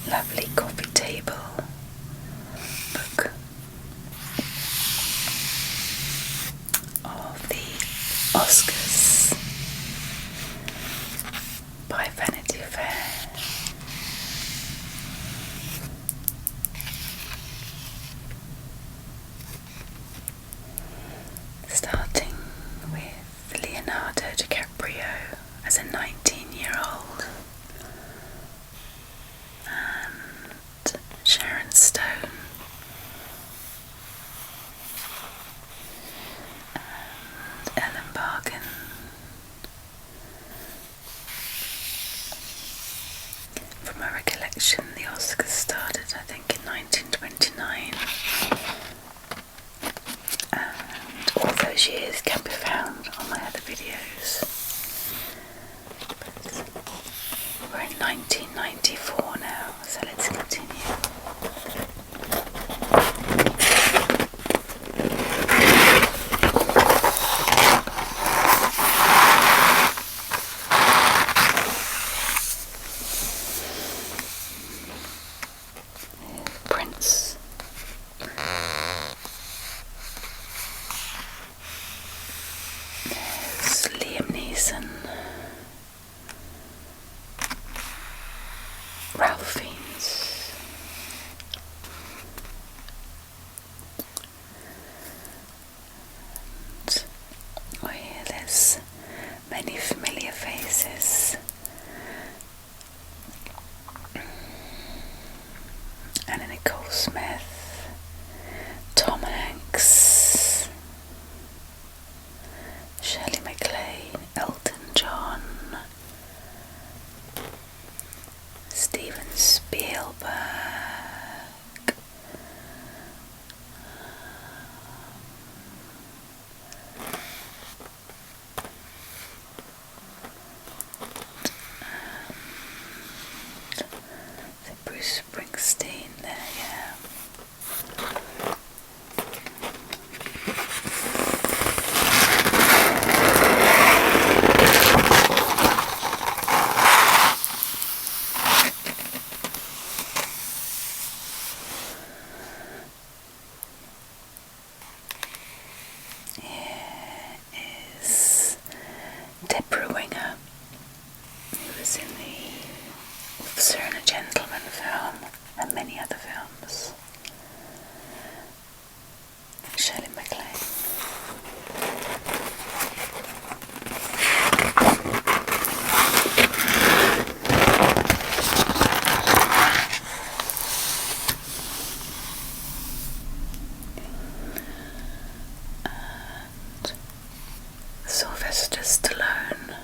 lovely coffee table book of the Oscars by Vanity Fair. Starting with Leonardo DiCaprio as a 19-year-old and Sharon Stone and Ellen Barkin. From my recollection, the Oscars started, I think, in 1929. All those years can be found on my other videos. But we're in 1994 now, so let's continue. Prince. There's Liam Neeson, Ralph Fiennes, and here there's many familiar faces. Anna Nicole Smith, Tom Hanks, Shirley MacLaine, Elton John, Steven Spielberg, Bruce Springsteen there, yeah. Here is Deborah Winger, who was in the Officer and a Gentleman film and many other films. Shirley MacLaine. And Sylvester Stallone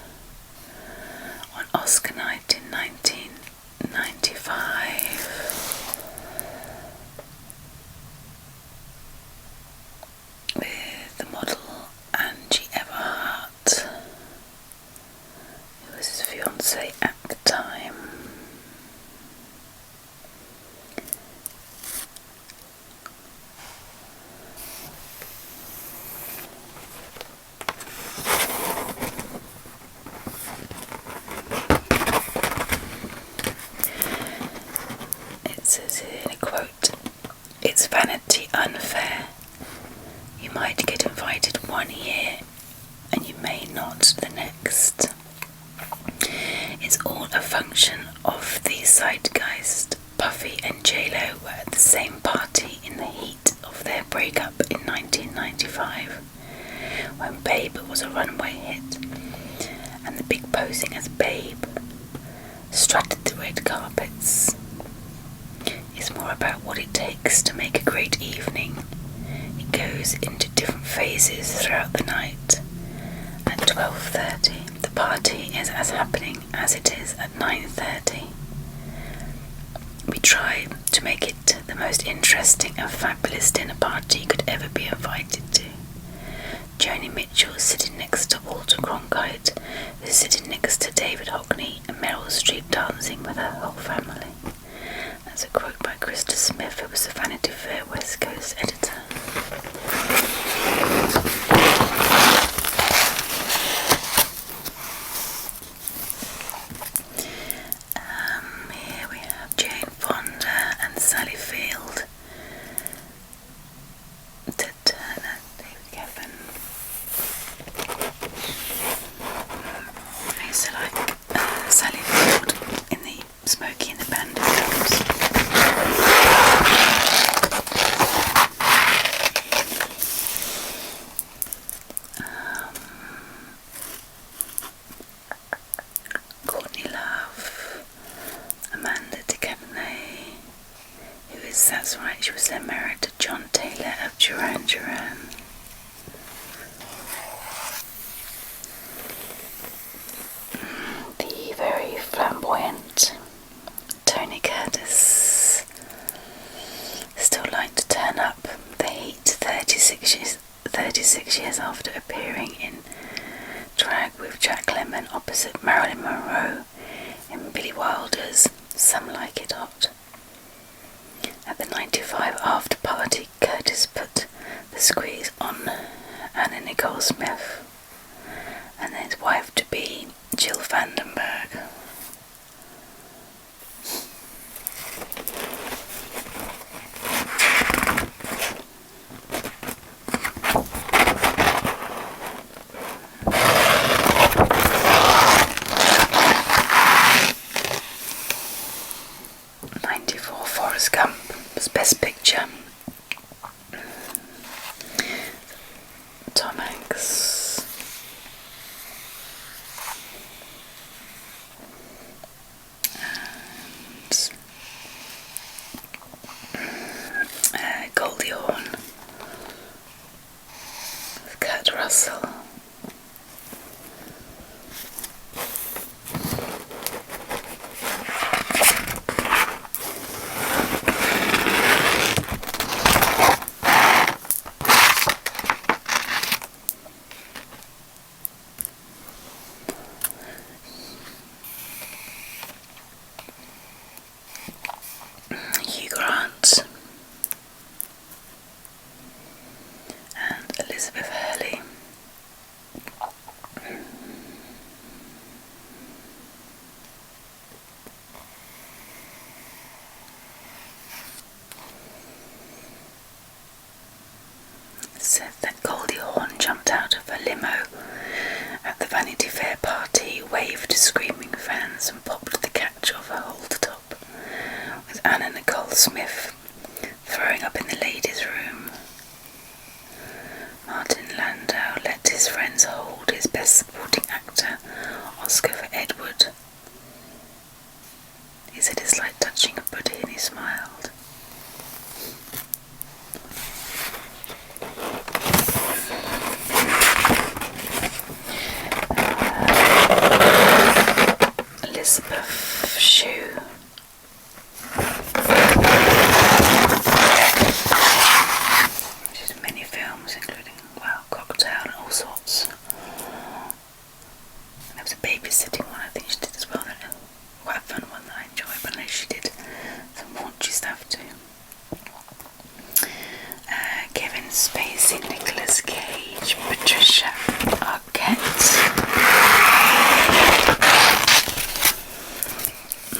on Oscar night in 1995 with the model Angie Everhart, who was his fiancée at the time. It says here in a quote, "It's vanity unfair. You might get invited one year and you may not the next. It's all a function of the zeitgeist. Buffy and J-Lo were at the same party in the heat of their breakup in 1995, when Babe was a runaway hit, and the big posing as Babe strutted the red carpets. It's more about what it takes to make a great evening. It goes into different phases throughout the night. At 12:30, the party is as happening as it is at 9:30. We try to make it the most interesting and fabulous dinner party you could ever be invited to. Joni Mitchell is sitting next to Walter Cronkite, who's sitting next to David Hockney, and Meryl Streep dancing with her whole family." That's a quote by Krista Smith, who was the Vanity Fair West Coast editor. Here we have Jane Fonda Miranda films. Courtney Love, Amanda DeCadenet, that's right, she was then married to John Taylor of Duran Duran. The very flamboyant Tony Curtis still like to turn up the heat 36 years after appearing in drag with Jack Lemmon opposite Marilyn Monroe in Billy Wilder's Some Like It Hot. At the 95 after party, Curtis put the squeeze on Anna Nicole Smith and then his wife-to-be Jill Vandenberg. Forrest Gump was Best Picture. Tom Hanks. And Goldie Hawn with Kurt Russell. Elizabeth Hurley. Said that Goldie Hawn jumped out of a limo at the Vanity Fair party, waved to screaming fans and popped the catch of her hold top, with Anna Nicole Smith throwing up in the ladies' room. Martin Landau let his friends hold his Best Supporting Actor Oscar for Edward. He said it's like touching a Buddha and he smiled. Elizabeth Shue. She did many films, including Cocktail and all sorts. And there was a babysitting one I think she did as well. Quite a fun one that I enjoyed, but I know she did some raunchy stuff too. Kevin Spacey, Nicolas Cage, Patricia Arquette,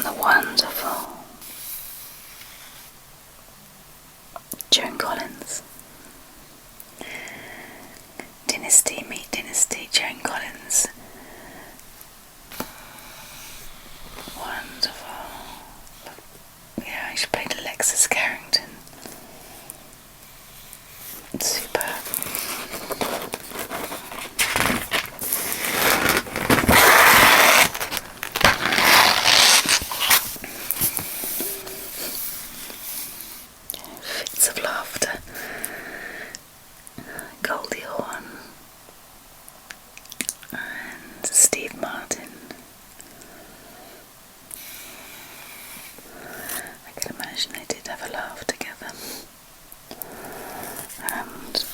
the wonderful Joan Collins. Dynasty, meet Dynasty, Joan Collins. Wonderful. Yeah, she played Alexis Carrington. Superb. Fits of laughter. Goldie Hawn and Steve Martin. I can imagine they did have a laugh together. And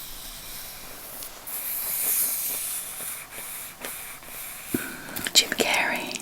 Jim Carrey.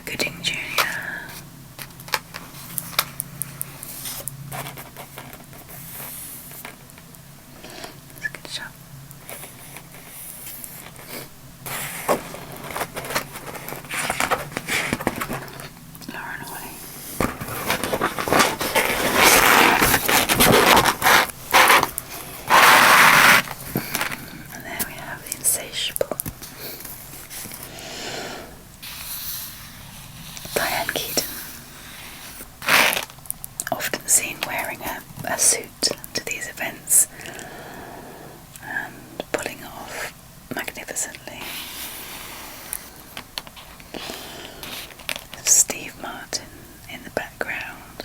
Gooding Jr. That's a good shot. Lauren Holly. And there we have the Insatiable. Diane Keaton. Often seen wearing a suit to these events and pulling it off magnificently. Steve Martin in the background.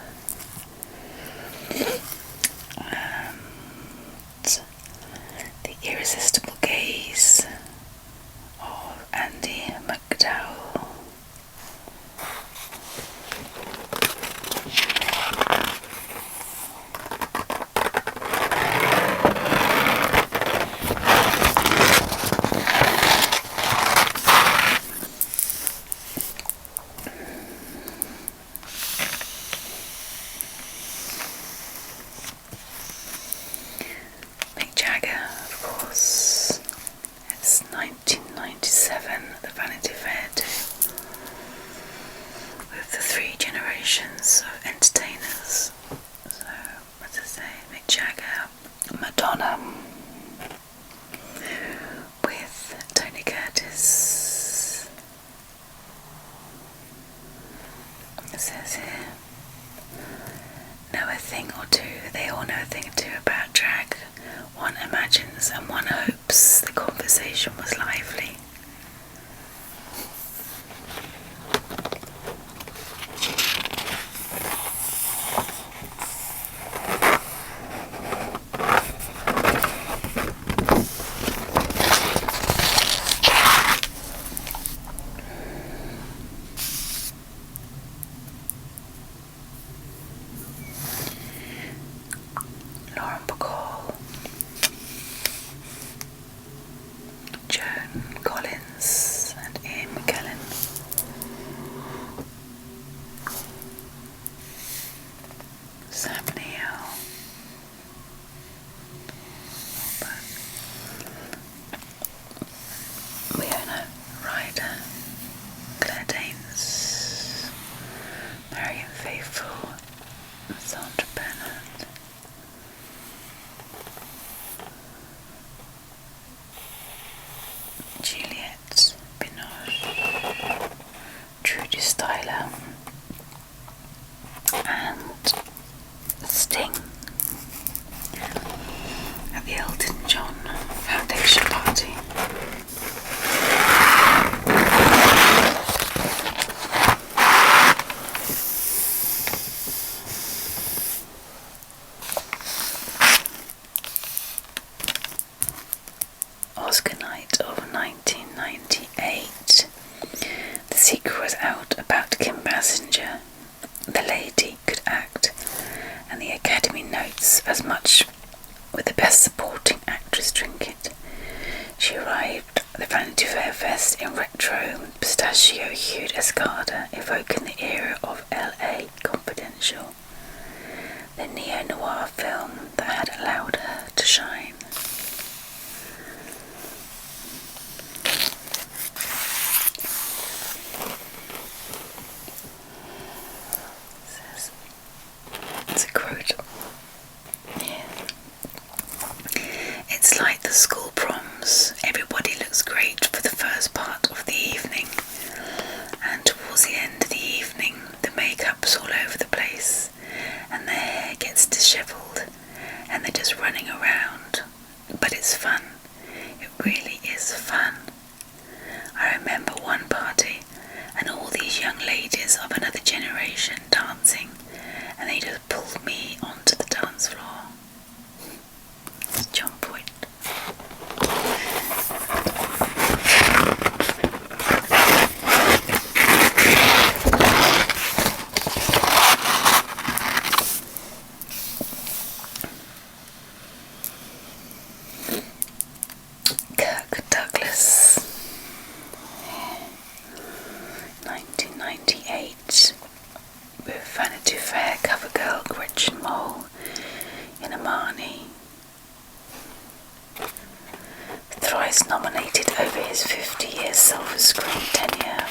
And the irresistible gaze of Andy McDowell. Mick Jagger, of course. It's 1997, the Vanity Fair too, with the 3 generations of entertainers. So, what to say, Mick Jagger, Madonna, with Tony Curtis. It says here, know a thing or two. They all know a thing or two about drag. One imagines and one hopes the conversation was lively. Lauren Bacall, Joan Collins and Ian McKellen. Sam Neill. Leona Ryder, Claire Danes, Marion Faithfull, Sandra Bernard. Juliette Binoche, Trudy Styler, and Sting at the Elton John Foundation party. Oscar night of 1998. The secret was out about Kim Basinger. The lady could act, and the Academy notes as much with the Best Supporting Actress trinket. She arrived at the Vanity Fair Fest in retro pistachio-hued escada, evoking the era of LA Confidential, the neo-noir film that had allowed her to shine. It's a quote. Yeah. It's like the school proms. Everybody looks great for the first part of the evening, and towards the end of the evening the makeup's all over the place and their hair gets dishevelled and they're just running around. But it's fun. It really is fun. I remember one party and all these young ladies of another generation dancing, and they just pulled me onto the dance floor. It's John Boyd. Kirk Douglas, 1998. twice nominated over his 50-year silver screen tenure.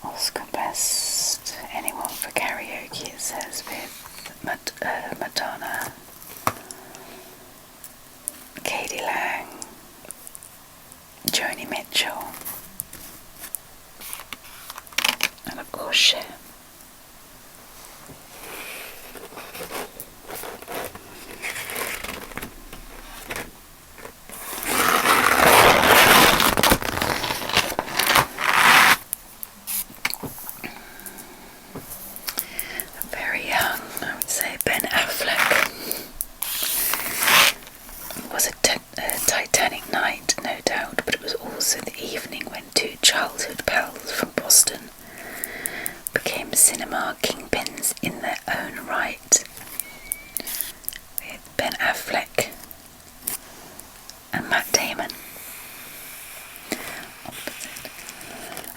Oscar Best Anyone for Karaoke, it says, with Madonna, Katie Lang, Joni Mitchell, and of course Cher. Very young, I would say, Ben Affleck. It was a Titanic night, no doubt, but it was also the evening when two childhood pals from Boston became cinema kingpins in their own right, with Ben Affleck and Matt Damon.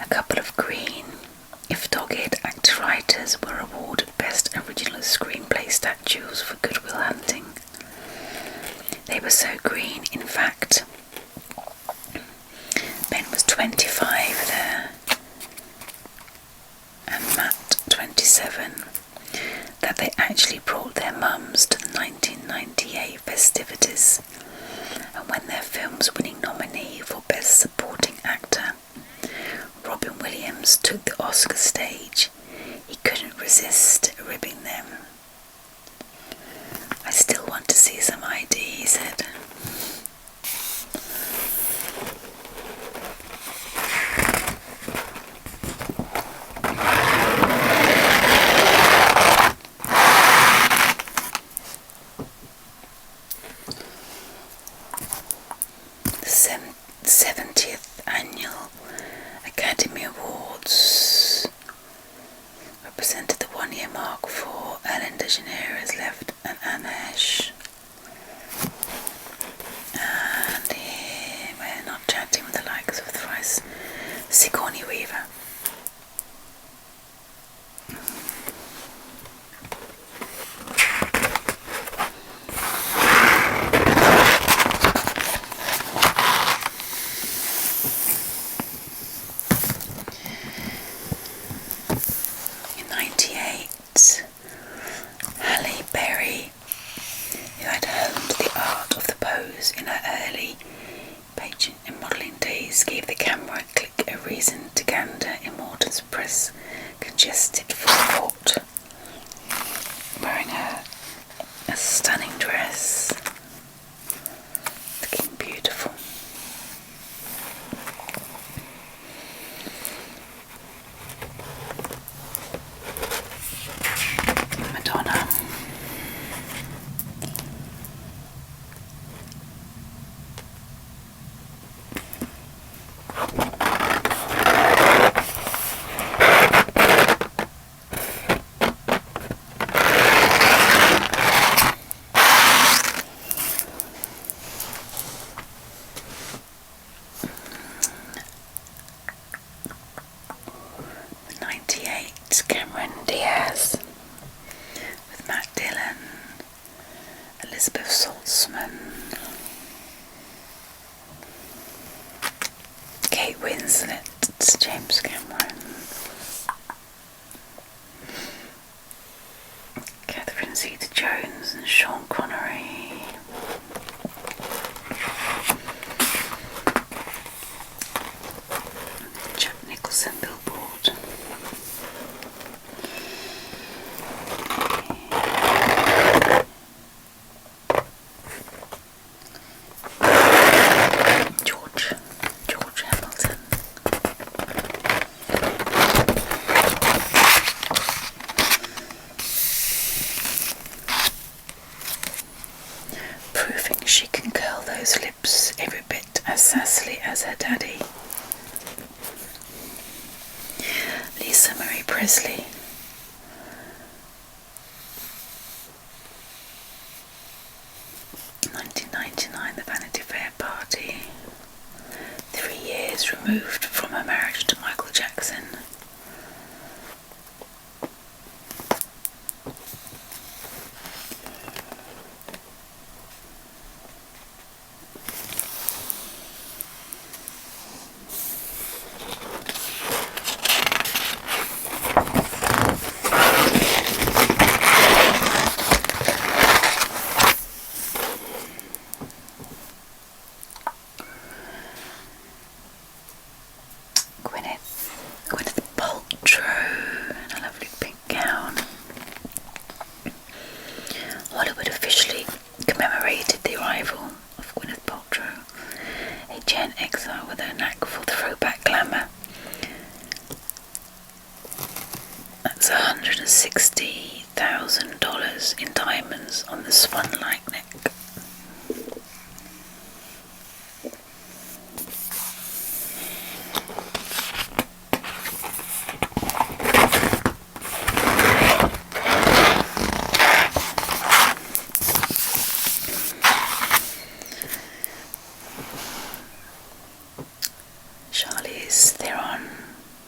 A couple of green, if dogged, actor-writers were awarded Best Original Screenplay statues for Good Will Hunting. They were so green, in fact, Ben was 25 there, and Matt 27, that they actually brought their mums to the 1998 festivities, and when their film's winning nominee for Best Supporting Actor, Robin Williams, took the Oscar stage, he couldn't resist ribbing them. "I still want to see some ID," he said. The 70th Annual Academy Awards represented the one-year mark for Ellen DeGeneres left and Anne Heche. And here we're not chatting with the likes of thrice Sigourney Weaver. In 98, Halle Berry, who had honed the art of the pose in her early pageant and modelling days, gave the camera click a reason to gander in Morton's press congested forecourt, wearing a stunning dress, looking beautiful. Madonna. Cameron Diaz, with Matt Dillon, Elizabeth Saltzman, Kate Winslet, James Cameron, Catherine Zeta-Jones and Sean Connery, Jack Nicholson billboard. George Hamilton. Proving she can curl those lips every bit as sassily as her daddy. Lisa Marie Presley. The Vanity Fair party. removed from her marriage to Michael Jackson. Gwyneth Paltrow in a lovely pink gown. Hollywood officially commemorated the arrival of Gwyneth Paltrow, a Gen Xer with a knack for throwback glamour. That's $160,000 in diamonds on the swan-like neck. Charlize Theron,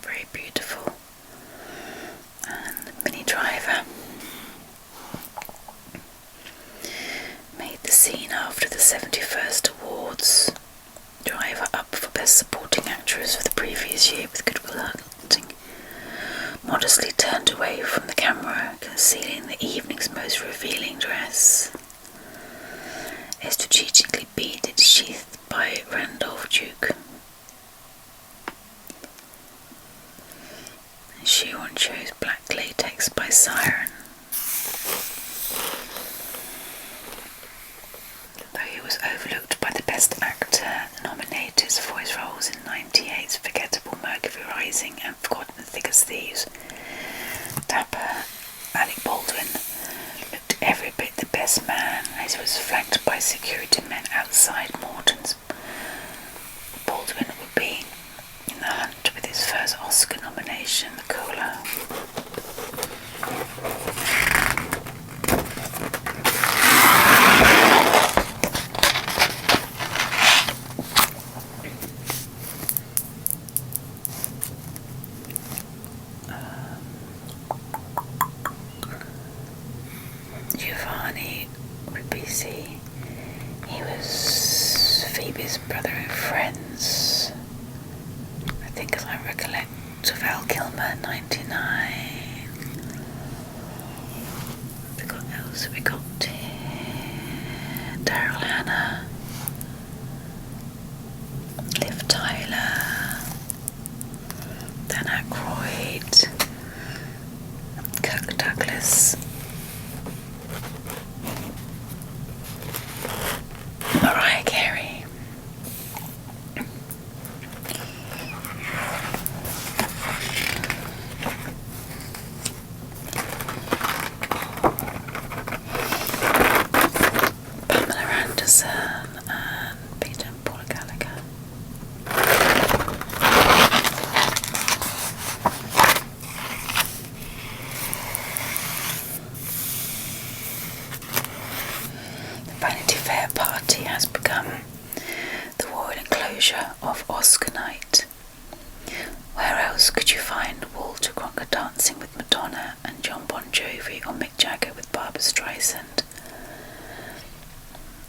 very beautiful, and Minnie Driver made the scene after the 71st Awards. Driver up for Best Supporting Actress for the previous year with Good Will Hunting modestly turned away from the camera, concealing the evening's most revealing dress, a strategically beaded sheath by Randolph Duke. Sheeran chose Black Latex by Siren. Though he was overlooked by the Best Actor nominators for his roles in '98's Forgettable Mercury Rising and Forgotten Thick as Thieves, dapper Alec Baldwin looked every bit the best man as he was flanked by security men outside Morton's. Baldwin would be in the hunt with his first Oscar nomination, The Cooler. Giovanni Ribisi, he was Phoebe's brother in Friends, I think, as I recollect, of Val Kilmer, 99. We got Daryl Hannah, Liv Tyler, Dan Aykroyd, Kirk Douglas, Mariah Carey. And Peter and Paula Gallagher. The Vanity Fair party has become the royal enclosure of Oscar night. Where else could you find Walter Cronkite dancing with Madonna and John Bon Jovi, or Mick Jagger with Barbra Streisand?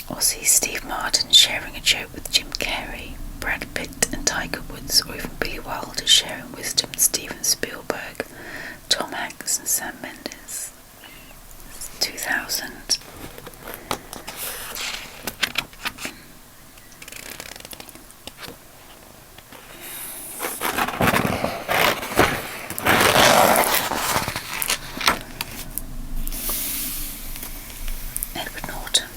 Or see Steve Martin sharing a joke with Jim Carrey, Brad Pitt and Tiger Woods, or even Billy Wilder sharing wisdom with Steven Spielberg, Tom Hanks and Sam Mendes. 2000. Edward Norton.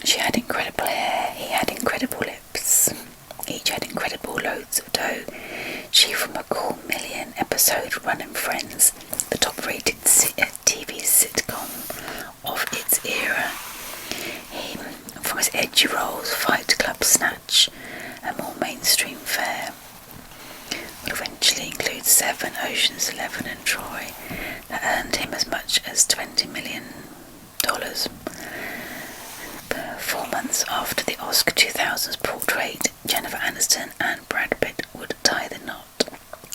She had incredible hair, he had incredible lips. Each had incredible loads of dough. She from a cool million episode run in Friends, the top rated Seven, Ocean's 11 and Troy, that earned him as much as $20 million. 4 months after the Oscar 2000's portrait, Jennifer Aniston and Brad Pitt would tie the knot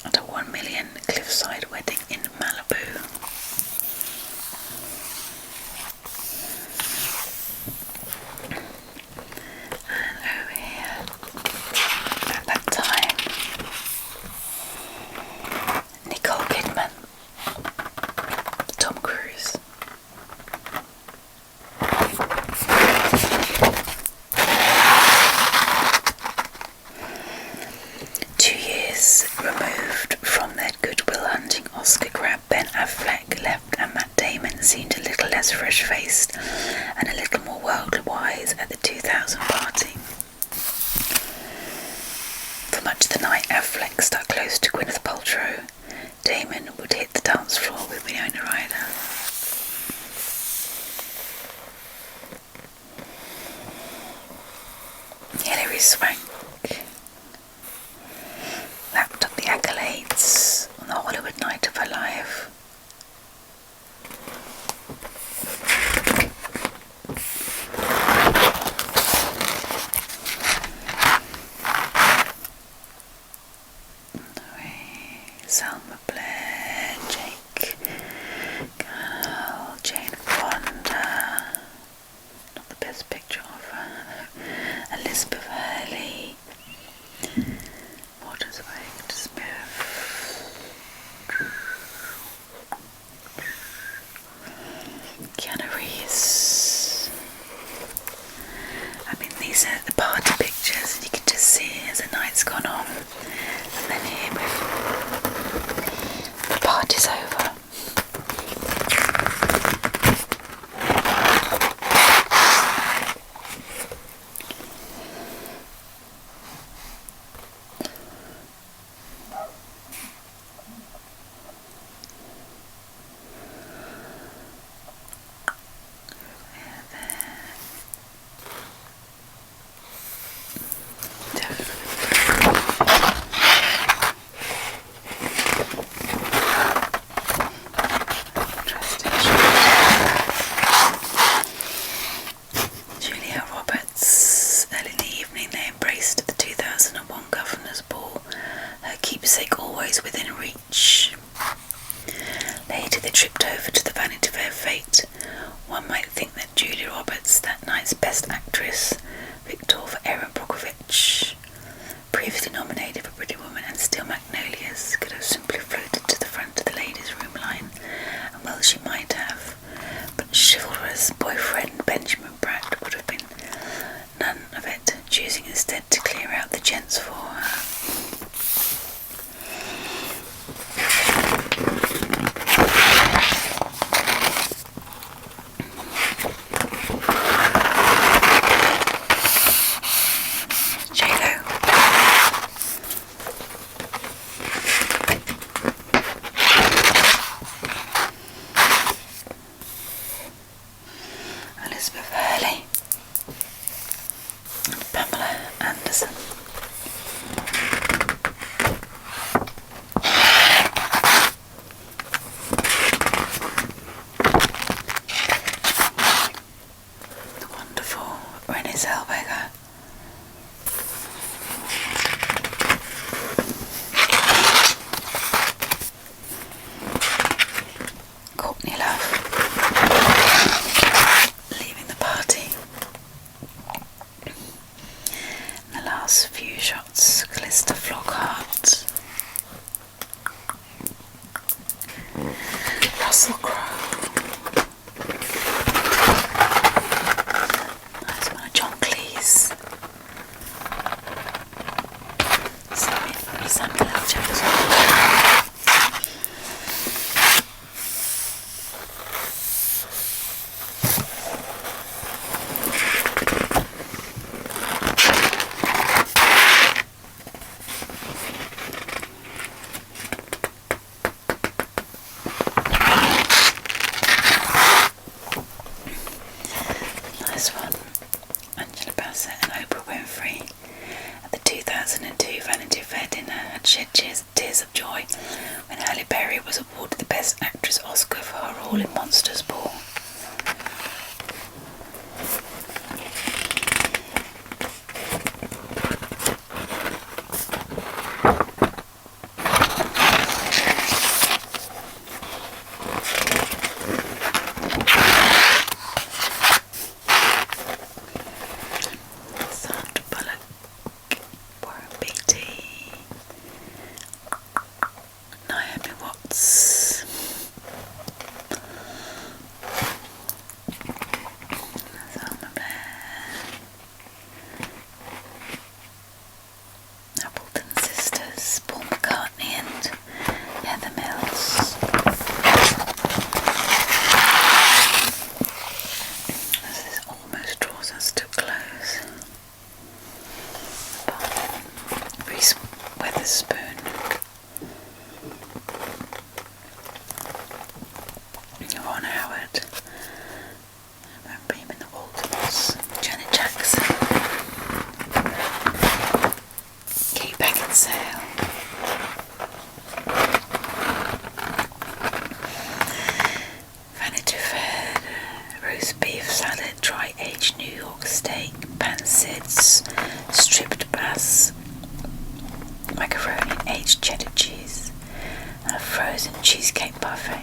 at a $1 million cliffside wedding in Malibu. And over here, at that time, Nicole Kidman, Tom Cruise. Removed from their Good Will Hunting Oscar grab, Ben Affleck left and Matt Damon seemed a little less fresh-faced and a little more worldly-wise at the 2000 party. For much of the night, Affleck stuck close to Gwyneth Paltrow. Damon would hit the dance floor with Winona Ryder. Hilary Swank lapped up the accolades on the Hollywood night of her life. Selma Blair, Jake Gyllenhaal, Jane Fonda, not the best picture of her, Elizabeth Hurley, Smith, Keanu Reeves. I mean, these are the party pictures, and you can just see as the night's gone on, and then here the party's over. Always within reach. Later they tripped over to the Vanity Fair fete. One might think that Julia Roberts, that night's Best Actress, victor for Erin Brockovich, previously nominated for Pretty Woman and Steel Magnolias, could have simply floated to the front of the ladies' room line, and well she might have, but chivalrous boyfriend Benjamin Bratt would have been none of it, choosing instead to clear out the gents for her. Elizabeth Hurley and Pamela Anderson. The wonderful Renée Zellweger. Courtney Love. Last few shots, Calista Flockhart, Russell Crowe, nice one of John Cleese, Samuel L. Jackson. tears of joy when Halle Berry was awarded the Best Actress Oscar for her role in Monsters Ball. Vanity Fair, roast beef salad, dry-aged New York steak, pancids, stripped bass, macaroni and aged cheddar cheese, and a frozen cheesecake buffet.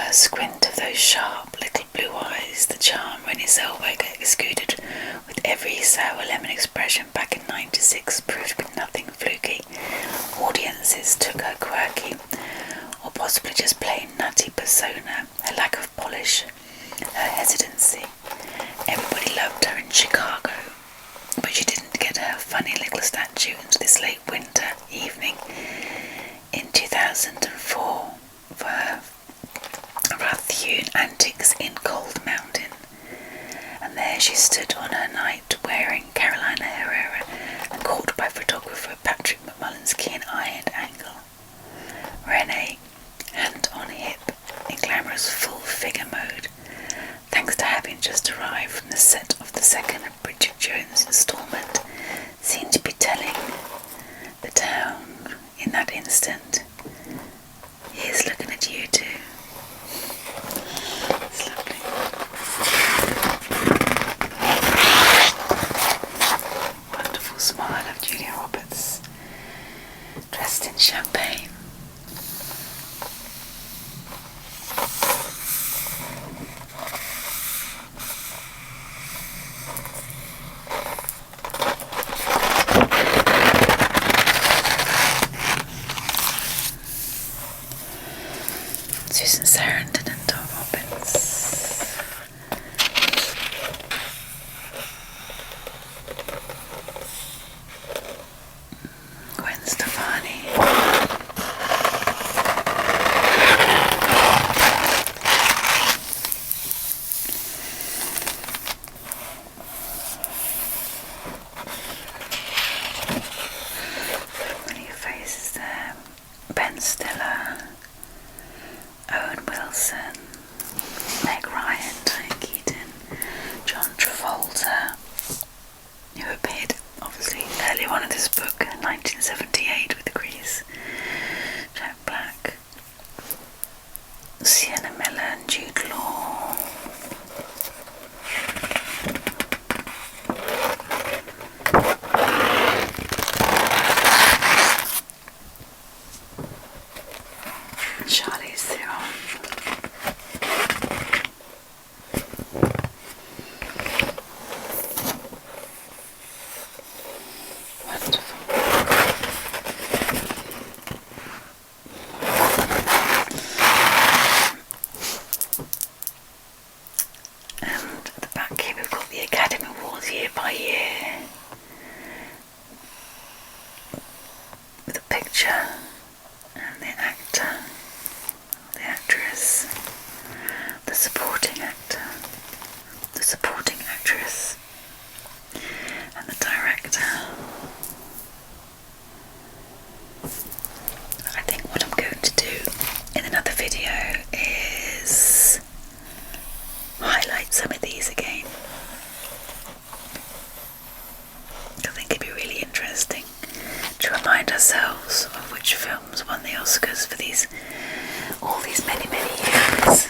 Squint of those sharp little blue eyes, the charm Renée Zellweger exuded with every sour lemon expression back in '96 proved to be nothing fluky. Audiences took her quirky, or possibly just plain nutty persona, her lack of polish, her hesitancy. Everybody loved her in Chicago, but she didn't get her funny little statue until this late winter evening in 2004 for her wrath-hewn antics in Cold Mountain. And there she stood on her night wearing Carolina Herrera and caught by photographer Patrick McMullen's keen eye and angle. Renée, hand on hip, in glamorous full figure mode, thanks to having just arrived from the set of the second Bridget Jones installment, seemed to be telling the town in that instant, "Here's looking at you too." It's lovely. Wonderful smile of Julia Roberts, dressed in champagne. Susan Sarandon and Tom Robbins. Gwen Stefani. Many faces there. Ben Stiller, Owen Wilson, Meg Ryan, Diane Keaton, John Travolta, who appeared obviously earlier on in this book in 1978 with Grease, Jack Black, Sienna Miller and Jude Law. Charlize Theron. Wonderful. And at the back here we've got the Academy Awards year by year, with a picture and the actor, the actress, the supporting actor, the supporting actress, and the director. I think what I'm going to do in another video is highlight some of these again. I think it'd be really interesting to remind ourselves of which films won the Oscars for all these many years.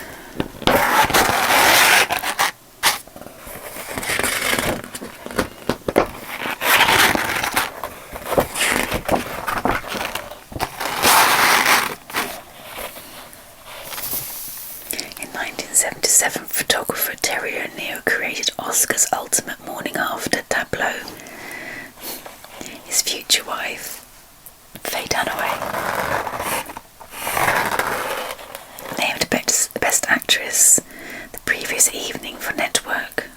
In 1977, photographer Terry O'Neill created Oscar's ultimate morning after tableau. His future wife, Faye Dunaway, named Best Actress the previous evening for Network,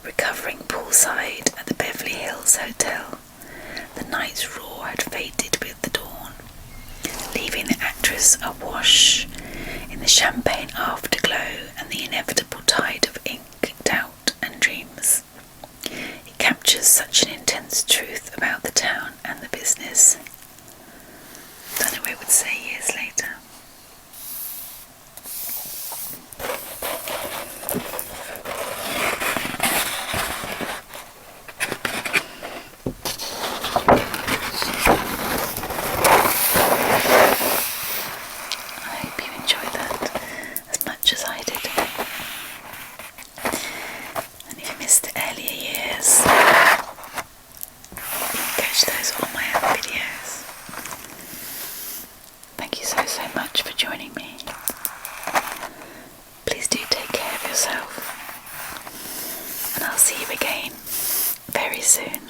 recovering poolside at the Beverly Hills Hotel. The night's roar had faded with the dawn, leaving the actress awash in the champagne afterglow and the inevitable tide of ink, doubt and dreams. It captures such an intense truth about the town and the business. Dunaway would say years later. I hope you enjoyed that as much as I did. And if you missed the earlier years, you can catch those on my other videos. Thank you so much for joining me. Please do take care of yourself, and I'll see you again very soon.